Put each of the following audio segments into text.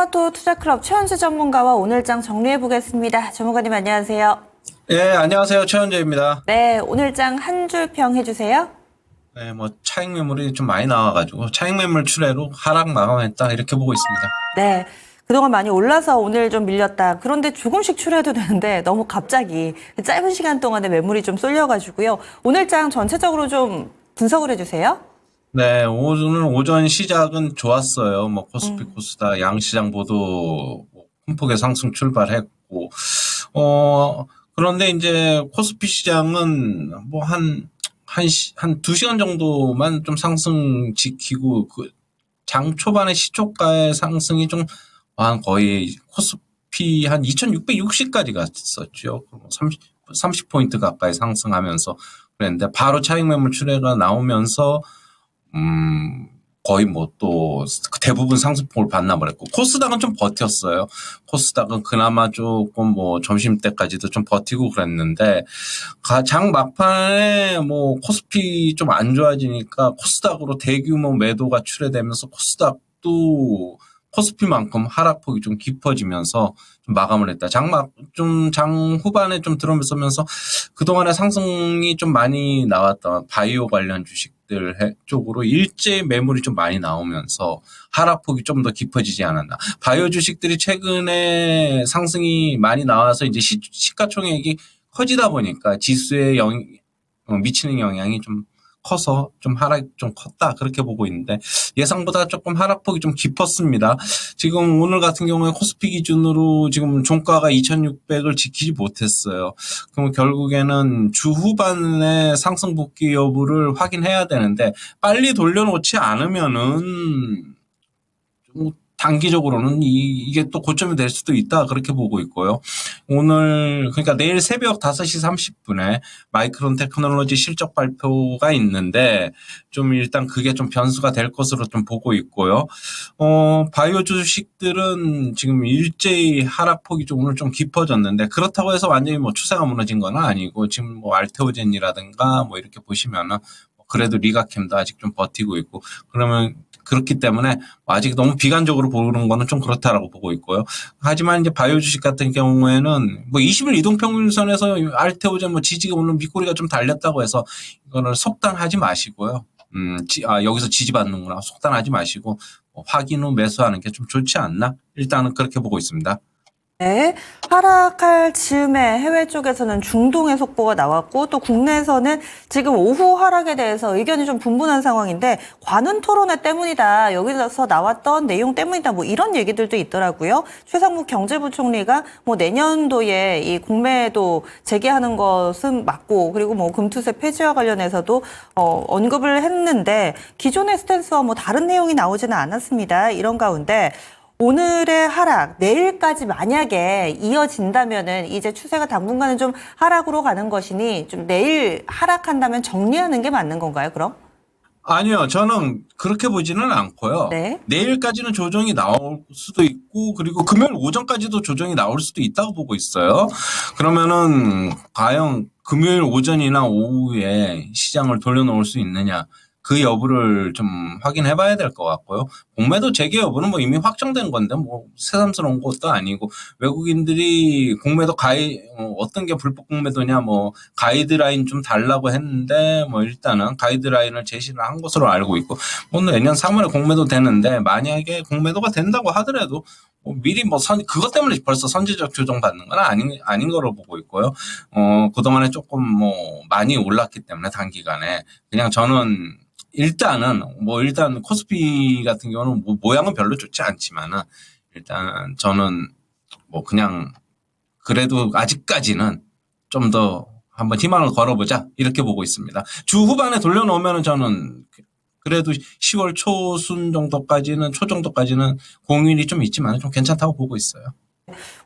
스마트 투자클럽 최현재 전문가와 오늘장 정리해 보겠습니다. 전문가님 안녕하세요. 네, 안녕하세요. 최현재입니다. 네, 오늘장 한 줄 평 해주세요. 네, 차익 매물이 좀 많이 나와가지고 차익 매물 출회로 하락 마감했다 이렇게 보고 있습니다. 네, 그동안 많이 올라서 오늘 좀 밀렸다. 그런데 조금씩 출해도 되는데 너무 갑자기 짧은 시간 동안에 매물이 좀 쏠려가지고요. 오늘장 전체적으로 좀 분석을 해주세요. 네, 오늘 오전 시작은 좋았어요. 코스피, 코스닥, 양시장 모두 큰 폭의 상승 출발했고, 그런데 이제 코스피 시장은 한 2시간 정도만 좀 상승 지키고, 장 초반에 시초가의 상승이 좀, 거의 코스피 한 2660까지 갔었죠. 30포인트 가까이 상승하면서 그랬는데, 바로 차익 매물 출회가 나오면서, 거의 또 대부분 상승폭을 반납을 했고, 코스닥은 좀 버텼어요. 코스닥은 그나마 조금 점심 때까지도 좀 버티고 그랬는데, 장 막판에 코스피 좀 안 좋아지니까 코스닥으로 대규모 매도가 출회되면서 코스닥도 코스피만큼 하락폭이 좀 깊어지면서 좀 마감을 했다. 장 후반에 좀 들어서면서 그동안의 상승이 좀 많이 나왔던 바이오 관련 주식들 쪽으로 일제히 매물이 좀 많이 나오면서 하락폭이 좀 더 깊어지지 않았나. 바이오 주식들이 최근에 상승이 많이 나와서 이제 시가총액이 커지다 보니까 지수에 미치는 영향이 좀 커서 좀 하락이 좀 컸다 그렇게 보고 있는데, 예상보다 조금 하락폭이 좀 깊었습니다. 지금 오늘 같은 경우에 코스피 기준으로 지금 종가가 2600을 지키지 못했어요. 그럼 결국에는 주 후반에 상승 복귀 여부를 확인해야 되는데, 빨리 돌려놓지 않으면은 단기적으로는 이게 또 고점이 될 수도 있다 그렇게 보고 있고요. 오늘 그러니까 내일 새벽 5시 30분에 마이크론 테크놀로지 실적 발표가 있는데, 좀 일단 그게 좀 변수가 될 것으로 좀 보고 있고요. 바이오 주식들은 지금 일제히 하락폭이 오늘 좀 깊어졌는데, 그렇다고 해서 완전히 추세가 무너진 건 아니고, 지금 알테오젠이라든가 이렇게 보시면은 그래도 리가캠도 아직 좀 버티고 있고, 그렇기 때문에 아직 너무 비관적으로 보는 거는 좀 그렇다라고 보고 있고요. 하지만 이제 바이오 주식 같은 경우에는 20일 이동평균선에서 알테오젠 지지가 오늘 밑꼬리가 좀 달렸다고 해서 이거를 속단하지 마시고요. 여기서 지지받는구나 속단하지 마시고 확인 후 매수하는 게 좀 좋지 않나? 일단은 그렇게 보고 있습니다. 네, 하락할 즈음에 해외 쪽에서는 중동의 속보가 나왔고, 또 국내에서는 지금 오후 하락에 대해서 의견이 좀 분분한 상황인데, 관훈 토론회 때문이다, 여기서 나왔던 내용 때문이다, 이런 얘기들도 있더라고요. 최상무 경제부총리가 내년도에 이 공매도 재개하는 것은 맞고, 그리고 금투세 폐지와 관련해서도 언급을 했는데, 기존의 스탠스와 다른 내용이 나오지는 않았습니다. 이런 가운데 오늘의 하락, 내일까지 만약에 이어진다면은 이제 추세가 당분간은 좀 하락으로 가는 것이니, 좀 내일 하락한다면 정리하는 게 맞는 건가요, 그럼? 아니요, 저는 그렇게 보지는 않고요. 네. 내일까지는 조정이 나올 수도 있고, 그리고 금요일 오전까지도 조정이 나올 수도 있다고 보고 있어요. 그러면은 과연 금요일 오전이나 오후에 시장을 돌려놓을 수 있느냐, 그 여부를 좀 확인해 봐야 될 것 같고요. 공매도 재개 여부는 이미 확정된 건데 새삼스러운 것도 아니고, 외국인들이 공매도 어떤 게 불법 공매도냐 가이드라인 좀 달라고 했는데 일단은 가이드라인을 제시를 한 것으로 알고 있고, 내년 3월에 공매도 되는데, 만약에 공매도가 된다고 하더라도 미리 그것 때문에 벌써 선제적 조정 받는 건 아닌 거로 보고 있고요. 그동안에 조금 많이 올랐기 때문에 단기간에 그냥 저는 일단 코스피 같은 경우는 모양은 별로 좋지 않지만은, 일단 저는 그냥 그래도 아직까지는 좀 더 한번 희망을 걸어보자 이렇게 보고 있습니다. 주 후반에 돌려놓으면은 저는 그래도 10월 초 정도까지는 공휴일이 좀 있지만 좀 괜찮다고 보고 있어요.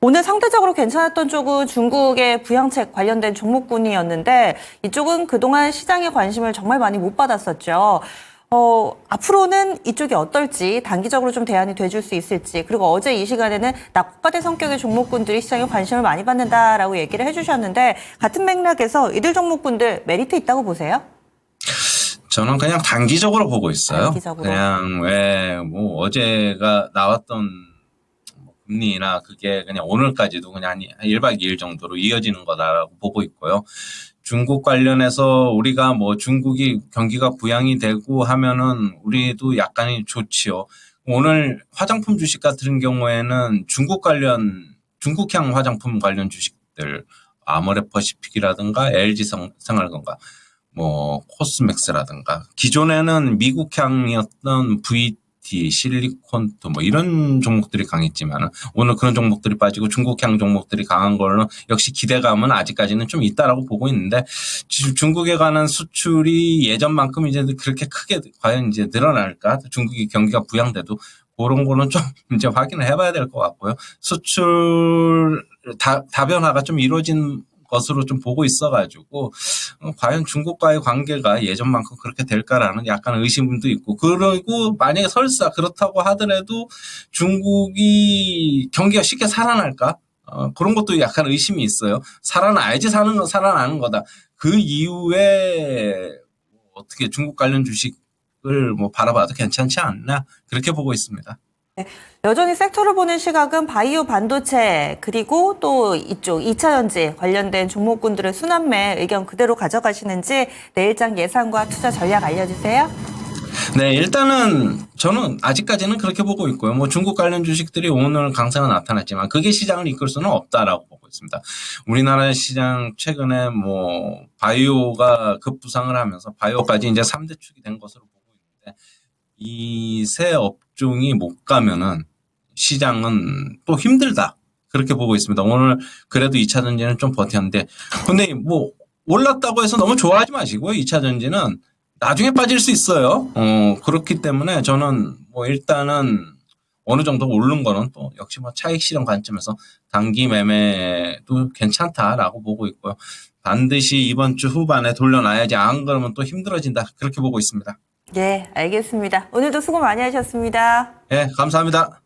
오늘 상대적으로 괜찮았던 쪽은 중국의 부양책 관련된 종목군이었는데, 이쪽은 그동안 시장의 관심을 정말 많이 못 받았었죠. 앞으로는 이쪽이 어떨지, 단기적으로 좀 대안이 돼줄 수 있을지, 그리고 어제 이 시간에는 낙폭과대 성격의 종목군들이 시장에 관심을 많이 받는다라고 얘기를 해주셨는데, 같은 맥락에서 이들 종목군들 메리트 있다고 보세요? 저는 그냥 단기적으로 보고 있어요. 단기적으로. 그냥 어제가 나왔던 금리나 그게 그냥 오늘까지도 그냥 한 1박 2일 정도로 이어지는 거다라고 보고 있고요. 중국 관련해서 우리가 뭐 중국이 경기가 부양이 되고 하면은 우리도 약간이 좋지요. 오늘 화장품 주식 같은 경우에는 중국향 화장품 관련 주식들 아모레퍼시픽이라든가 LG 생활건강 뭐 코스맥스라든가 기존에는 미국향이었던 VT, 실리콘트 뭐 이런 종목들이 강했지만 오늘 그런 종목들이 빠지고 중국향 종목들이 강한 걸로 역시 기대감은 아직까지는 좀 있다라고 보고 있는데 중국에 관한 수출이 예전만큼 이제 그렇게 크게 과연 이제 늘어날까? 중국이 경기가 부양돼도 그런 거는 좀 이제 확인을 해봐야 될 것 같고요. 수출 다변화가 좀 이루어진 것으로 좀 보고 있어가지고 과연 중국과의 관계가 예전만큼 그렇게 될까라는 약간 의심도 있고 그리고 만약에 설사 그렇다고 하더라도 중국이 경기가 쉽게 살아날까? 그런 것도 약간 의심이 있어요. 살아나야지 살아나는 거다. 그 이후에 어떻게 중국 관련 주식을 뭐 바라봐도 괜찮지 않나 그렇게 보고 있습니다. 여전히 섹터를 보는 시각은 바이오 반도체 그리고 또 이쪽 2차 전지 관련된 종목군들의 순환매 의견 그대로 가져가시는지 내일장 예상과 투자 전략 알려주세요. 네, 일단은 저는 아직까지는 그렇게 보고 있고요. 뭐 중국 관련 주식들이 오늘 강세가 나타났지만 그게 시장을 이끌 수는 없다라고 보고 있습니다. 우리나라 시장 최근에 뭐 바이오가 급부상을 하면서 바이오까지 이제 3대 축이 된 것으로 보고 있는데 이 세 업종이 못 가면은 시장은 또 힘들다. 그렇게 보고 있습니다. 오늘 그래도 2차 전지는 좀 버텼는데 근데 뭐 올랐다고 해서 너무 좋아하지 마시고요. 2차 전지는 나중에 빠질 수 있어요. 그렇기 때문에 저는 뭐 일단은 어느 정도 오른 거는 또 역시 뭐 차익 실현 관점에서 단기 매매도 괜찮다라고 보고 있고요. 반드시 이번 주 후반에 돌려놔야지 안 그러면 또 힘들어진다. 그렇게 보고 있습니다. 네, 알겠습니다. 오늘도 수고 많이 하셨습니다. 예, 감사합니다.